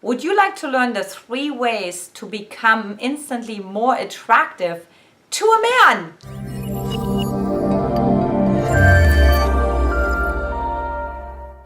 Would you like to learn the 3 ways to become instantly more attractive to a man?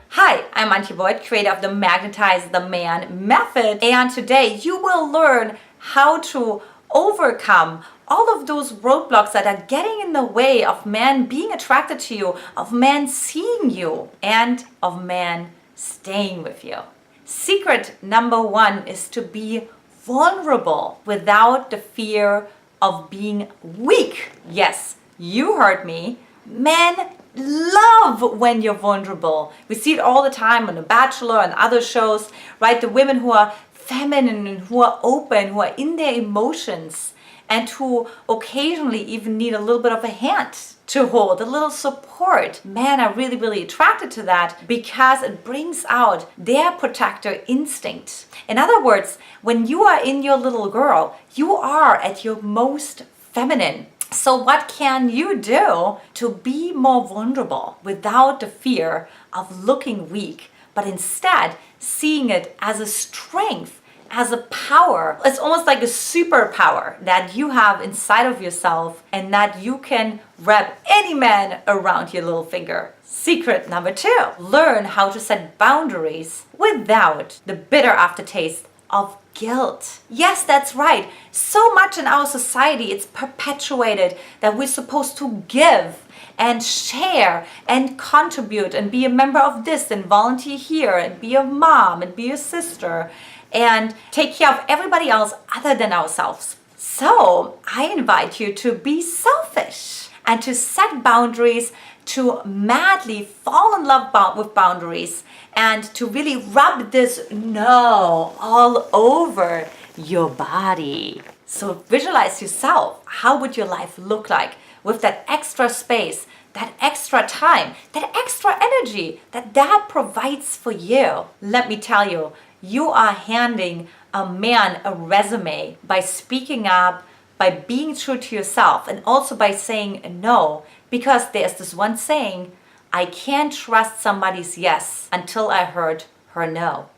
Hi, I'm Antia, creator of the Magnetize the Man method, and today you will learn how to overcome all of those roadblocks that are getting in the way of men being attracted to you, of men seeing you, and of men staying with you. Secret number 1 is to be vulnerable without the fear of being weak. Yes, you heard me. Men love when you're vulnerable. We see it all the time on The Bachelor and other shows, right? The women who are feminine and who are open, who are in their emotions, and who occasionally even need a little bit of a hand to hold, a little support. Men are really, really attracted to that because it brings out their protector instinct. In other words, when you are in your little girl, you are at your most feminine. So what can you do to be more vulnerable without the fear of looking weak, but instead seeing it as a strength, as a power? It's almost like a superpower that you have inside of yourself and that you can wrap any man around your little finger. Secret number 2, learn how to set boundaries without the bitter aftertaste of guilt. Yes, that's right. So much in our society, it's perpetuated that we're supposed to give and share and contribute and be a member of this and volunteer here and be a mom and be a sister and take care of everybody else other than ourselves. So I invite you to be selfish and to set boundaries, to madly fall in love with boundaries, and to really rub this no all over your body. So visualize yourself. How would your life look like with that extra space, that extra time, that extra energy that provides for you? Let me tell you, you are handing a man a resume by speaking up, by being true to yourself, and also by saying no. Because there's this one saying, I can't trust somebody's yes until I heard her no.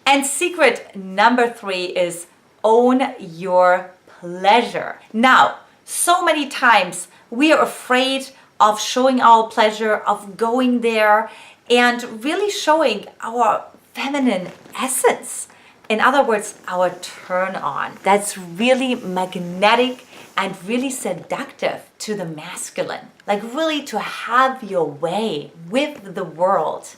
And secret number 3 is own your pleasure. Now, so many times we are afraid of showing our pleasure, of going there and really showing our feminine essence. In other words, our turn on. That's really magnetic and really seductive to the masculine. Like really to have your way with the world,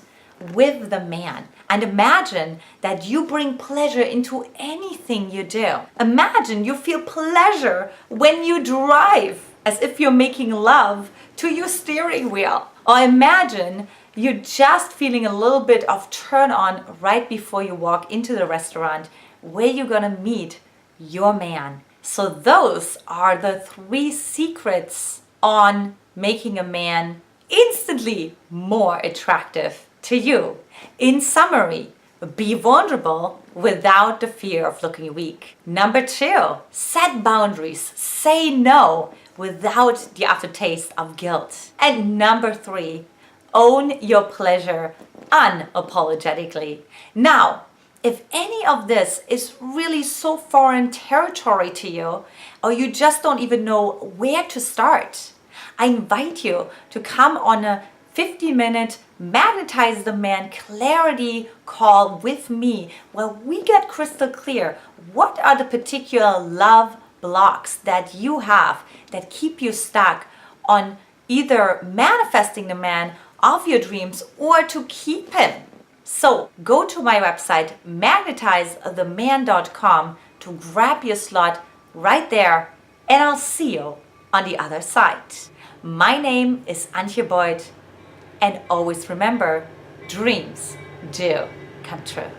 with the man. And imagine that you bring pleasure into anything you do. Imagine you feel pleasure when you drive, as if you're making love to your steering wheel. Or imagine you're just feeling a little bit of turn on right before you walk into the restaurant where you're gonna meet your man. So those are the 3 secrets on making a man instantly more attractive to you. In summary, be vulnerable without the fear of looking weak. Number 2, set boundaries. Say no without the aftertaste of guilt. And number 3, own your pleasure unapologetically. Now, if any of this is really so foreign territory to you, or you just don't even know where to start, I invite you to come on a 50-minute Magnetize the Man clarity call with me, where we get crystal clear what are the particular love blocks that you have that keep you stuck on either manifesting the man of your dreams or to keep him. So go to my website, magnetizetheman.com, to grab your slot right there, and I'll see you on the other side. My name is Antia Boyd, and always remember, dreams do come true.